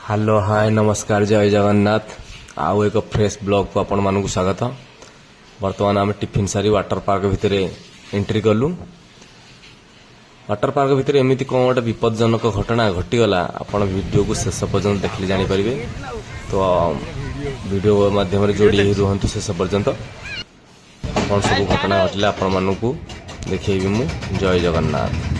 Hello hi नमस्कार जय जगन्नाथ। आउ एक फ्रेश ब्लॉग को आपण मानक स्वागत। बर्तमान आम टिफिन सारी वाटर पार्क भितर एंट्री कलु। वाटर पार्क भितर एमती कौन गोटे विपदजनक घटना घटीगला आपण वीडियो को शेष पर्यंत देखले जानीपर। तो वीडियो माध्यम जोड़ी रुहतु शेष पर्यंत। कौन सब घटना घटले आपण मानक देखी मु। जय जगन्नाथ।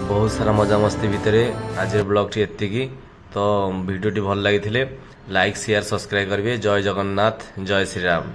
बहुत सारा मजामस्ती भितर आज ब्लॉग एतिकी। तो वीडियो भल लगी लाइक शेयर सब्सक्राइब करेंगे। जय जगन्नाथ, जय श्री राम।